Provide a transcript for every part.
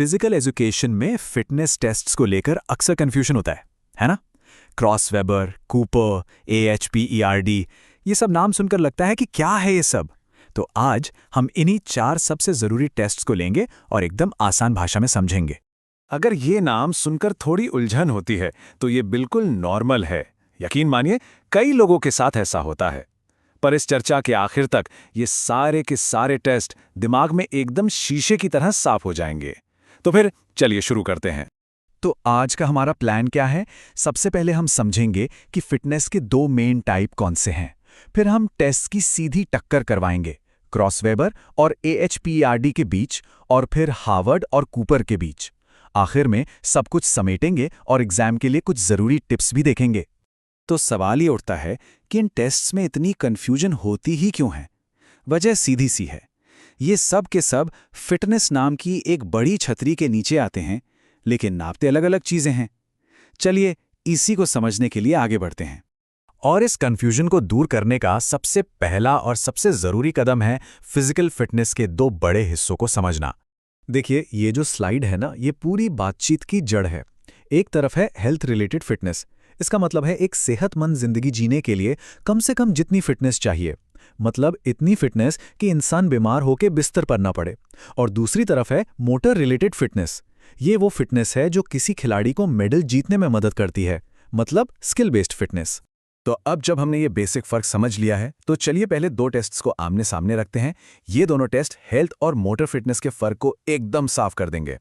Physical education में fitness tests को लेकर अक्सर कंफ्यूजन होता है ना? क्रॉस वेबर, कूपर, AHPERD, ये सब नाम सुनकर लगता है कि क्या है ये सब। तो आज हम इन्हीं 4 सबसे ज़रूरी टेस्ट्स को लेंगे और एकदम आसान भाषा में समझेंगे। अगर ये नाम सुनकर थोड़ी उलझन होती है तो ये बिल्कुल नॉर्मल है। यकीन मानिए, कई लोगों के साथ ऐसा होता है। पर इस चर्चा के आखिर तक ये सारे के सारे टेस्ट दिमाग में एकदम शीशे की तरह साफ हो जाएंगे। तो फिर चलिए शुरू करते हैं। तो आज का हमारा प्लान क्या है? सबसे पहले हम समझेंगे कि फिटनेस के 2 मेन टाइप कौन से हैं। फिर हम टेस्ट की सीधी टक्कर करवाएंगे, क्रॉस वेबर और AHPERD के बीच, और फिर हार्वर्ड और कूपर के बीच। आखिर में सब कुछ समेटेंगे और एग्जाम के लिए कुछ ज़रूरी टिप्स भी देखेंगे। तो सवाल ये उठता है कि इन टेस्ट्स में इतनी कन्फ्यूजन होती ही क्यों है? वजह सीधी सी है। ये सब के सब फिटनेस नाम की एक बड़ी छतरी के नीचे आते हैं, लेकिन नापते अलग अलग चीज़ें हैं। चलिए इसी को समझने के लिए आगे बढ़ते हैं। और इस कन्फ्यूजन को दूर करने का सबसे पहला और सबसे ज़रूरी कदम है फिजिकल फिटनेस के 2 बड़े हिस्सों को समझना। देखिए, ये जो स्लाइड है ना, ये पूरी बातचीत की जड़ है। एक तरफ है हेल्थ रिलेटेड फिटनेस। इसका मतलब है एक सेहतमंद जिंदगी जीने के लिए कम से कम जितनी फिटनेस चाहिए, मतलब इतनी फिटनेस कि इंसान बीमार होकर बिस्तर पर ना पड़े। और दूसरी तरफ है मोटर रिलेटेड फिटनेस। ये वो फिटनेस है जो किसी खिलाड़ी को मेडल जीतने में मदद करती है, मतलब स्किल बेस्ड फिटनेस। तो अब जब हमने ये बेसिक फर्क समझ लिया है, तो चलिए पहले 2 टेस्ट्स को आमने सामने रखते हैं। ये दोनों टेस्ट हेल्थ और मोटर फिटनेस के फर्क को एकदम साफ कर देंगे।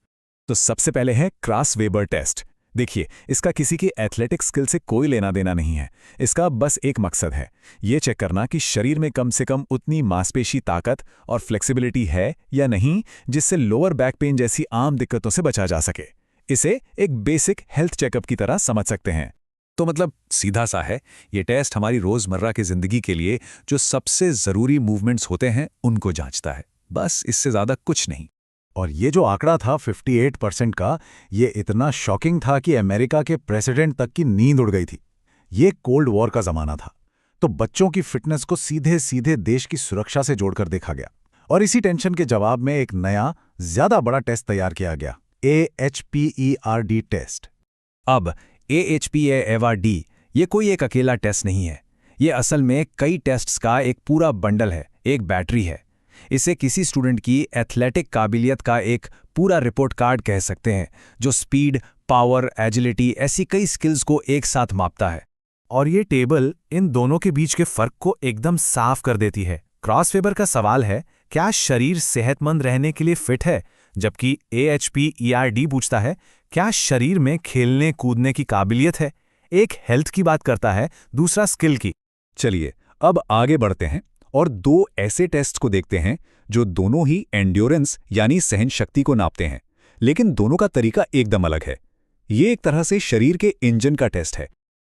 तो सबसे पहले है क्रॉस वेबर टेस्ट। देखिए, इसका किसी के एथलेटिक स्किल से कोई लेना देना नहीं है। इसका बस एक मकसद है, ये चेक करना कि शरीर में कम से कम उतनी मांसपेशी ताकत और फ्लेक्सिबिलिटी है या नहीं, जिससे लोअर बैक पेन जैसी आम दिक्कतों से बचा जा सके। इसे एक बेसिक हेल्थ चेकअप की तरह समझ सकते हैं। तो मतलब सीधा सा है, ये टेस्ट हमारी रोज़मर्रा की ज़िंदगी के लिए जो सबसे ज़रूरी मूवमेंट्स होते हैं उनको जांचता है, बस इससे ज़्यादा कुछ नहीं। और ये जो आंकड़ा था 58% का, ये इतना शॉकिंग था कि अमेरिका के प्रेसिडेंट तक की नींद उड़ गई थी। ये कोल्ड वॉर का ज़माना था, तो बच्चों की फिटनेस को सीधे सीधे देश की सुरक्षा से जोड़कर देखा गया। और इसी टेंशन के जवाब में एक नया, ज़्यादा बड़ा टेस्ट तैयार किया गया, AHPERD टेस्ट। अब AHPERD ये कोई एक अकेला टेस्ट नहीं है। ये असल में कई टेस्ट्स का एक पूरा बंडल है, एक बैटरी है। इसे किसी स्टूडेंट की एथलेटिक काबिलियत का एक पूरा रिपोर्ट कार्ड कह सकते हैं, जो स्पीड, पावर, एजिलिटी ऐसी कई स्किल्स को एक साथ मापता है। और ये टेबल इन दोनों के बीच के फर्क को एकदम साफ कर देती है। क्रॉस वेबर का सवाल है, क्या शरीर सेहतमंद रहने के लिए फिट है? जबकि AHPERD पूछता है, क्या शरीर में खेलने कूदने की काबिलियत है? एक हेल्थ की बात करता है, दूसरा स्किल की। चलिए अब आगे बढ़ते हैं और 2 ऐसे टेस्ट को देखते हैं जो दोनों ही एंड्योरेंस यानी सहन शक्ति को नापते हैं, लेकिन दोनों का तरीका एकदम अलग है। ये एक तरह से शरीर के इंजन का टेस्ट है।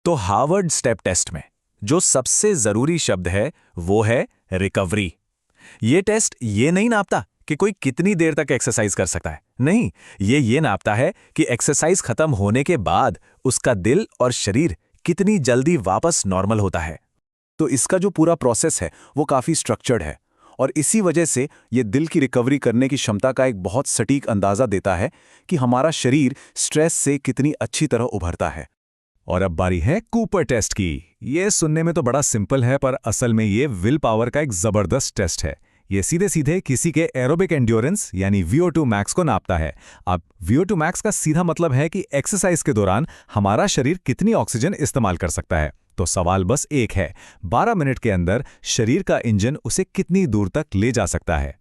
तो हार्वर्ड स्टेप टेस्ट में जो सबसे ज़रूरी शब्द है वो है रिकवरी। ये टेस्ट ये नहीं नापता कि कोई कितनी देर तक एक्सरसाइज कर सकता है, नहीं, ये नापता है कि एक्सरसाइज खत्म होने के बाद उसका दिल और शरीर कितनी जल्दी वापस नॉर्मल होता है। तो इसका जो पूरा प्रोसेस है वो काफ़ी स्ट्रक्चर्ड है, और इसी वजह से ये दिल की रिकवरी करने की क्षमता का एक बहुत सटीक अंदाज़ा देता है कि हमारा शरीर स्ट्रेस से कितनी अच्छी तरह उभरता है। और अब बारी है कूपर टेस्ट की। ये सुनने में तो बड़ा सिंपल है, पर असल में ये विल पावर का एक ज़बरदस्त टेस्ट है। ये सीधे सीधे किसी के एरोबिक एंड्योरेंस यानी VO2 मैक्स को नापता है। अब VO2 मैक्स का सीधा मतलब है कि एक्सरसाइज के दौरान हमारा शरीर कितनी ऑक्सीजन इस्तेमाल कर सकता है। तो सवाल बस एक है, 12 मिनट के अंदर शरीर का इंजन उसे कितनी दूर तक ले जा सकता है।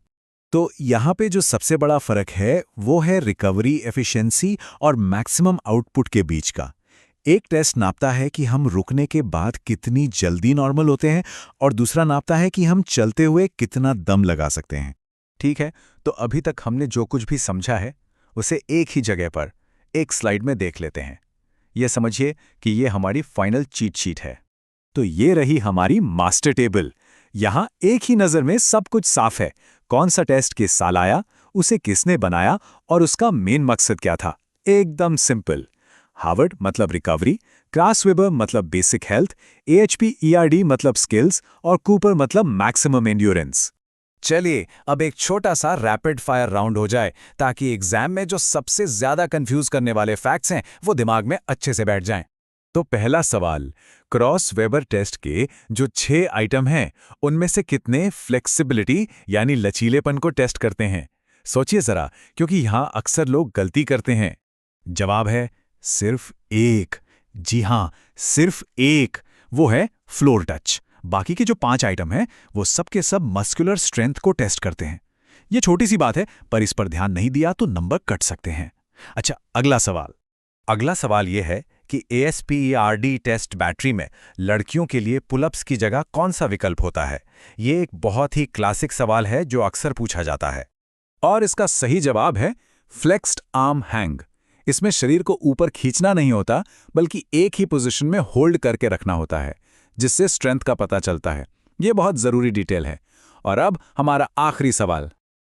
तो यहाँ पे जो सबसे बड़ा फर्क है वो है रिकवरी एफिशिएंसी और मैक्सिमम आउटपुट के बीच का। एक टेस्ट नापता है कि हम रुकने के बाद कितनी जल्दी नॉर्मल होते हैं, और दूसरा नापता है कि हम चलते हुए कितना दम लगा सकते हैं। ठीक है, तो अभी तक हमने जो कुछ भी समझा है उसे एक ही जगह पर एक स्लाइड में देख लेते हैं। ये समझिए कि ये हमारी फाइनल चीट शीट है। तो ये रही हमारी मास्टर टेबल। यहाँ एक ही नज़र में सब कुछ साफ है। कौन सा टेस्ट किस साल आया, उसे किसने बनाया और उसका मेन मकसद क्या था। एकदम सिंपल। हार्वर्ड मतलब रिकवरी, क्रॉस वेबर मतलब बेसिक हेल्थ, AHPERD मतलब स्किल्स और कूपर मतलब मैक्सिमम एंड्योरेंस। चलिए अब एक छोटा सा रैपिड फायर राउंड हो जाए ताकि एग्जाम में जो सबसे ज्यादा कंफ्यूज करने वाले फैक्ट्स हैं वो दिमाग में अच्छे से बैठ जाएं। तो पहला सवाल, क्रॉस वेबर टेस्ट के जो 6 आइटम हैं उनमें से कितने फ्लेक्सिबिलिटी यानी लचीलेपन को टेस्ट करते हैं? सोचिए जरा, क्योंकि यहां अक्सर लोग गलती करते हैं। जवाब है सिर्फ एक। जी हां, सिर्फ एक। वो है फ्लोर टच। बाकी के जो 5 आइटम हैं वो सब के सब मस्कुलर स्ट्रेंथ को टेस्ट करते हैं। ये छोटी सी बात है, पर इस पर ध्यान नहीं दिया तो नंबर कट सकते हैं। अच्छा, अगला सवाल यह है कि ASPERD टेस्ट बैटरी में लड़कियों के लिए पुलअप्स की जगह कौन सा विकल्प होता है? ये एक बहुत ही क्लासिक सवाल है जो अक्सर पूछा जाता है। और इसका सही जवाब है फ्लेक्स्ड आर्म हैंग। इसमें शरीर को ऊपर खींचना नहीं होता, बल्कि एक ही पोजीशन में होल्ड करके रखना होता है, जिससे स्ट्रेंथ का पता चलता है। ये बहुत जरूरी डिटेल है। और अब हमारा आखिरी सवाल।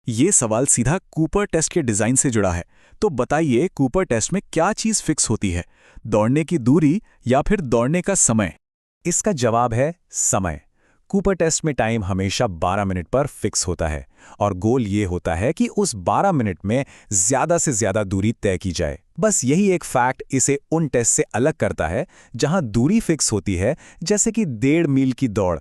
ये सवाल सीधा कूपर टेस्ट के डिजाइन से जुड़ा है। तो बताइए, कूपर टेस्ट में क्या चीज फिक्स होती है, दौड़ने की दूरी या फिर दौड़ने का समय? इसका जवाब है समय। कूपर टेस्ट में टाइम हमेशा 12 मिनट पर फिक्स होता है और गोल ये होता है कि उस 12 मिनट में ज्यादा से ज्यादा दूरी तय की जाए। बस यही एक फैक्ट इसे उन टेस्ट से अलग करता है जहां दूरी फिक्स होती है, जैसे कि 1.5 मील की दौड़।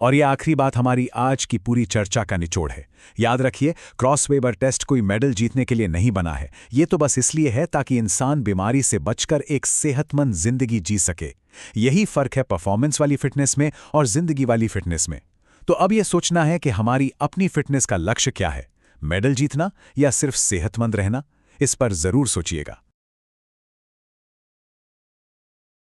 और ये आखिरी बात हमारी आज की पूरी चर्चा का निचोड़ है। याद रखिए, क्रॉस वेबर टेस्ट कोई मेडल जीतने के लिए नहीं बना है। ये तो बस इसलिए है ताकि इंसान बीमारी से बचकर एक सेहतमंद जिंदगी जी सके। यही फर्क है परफॉर्मेंस वाली फिटनेस में और जिंदगी वाली फिटनेस में। तो अब ये सोचना है कि हमारी अपनी फिटनेस का लक्ष्य क्या है, मेडल जीतना या सिर्फ सेहतमंद रहना? इस पर जरूर सोचिएगा।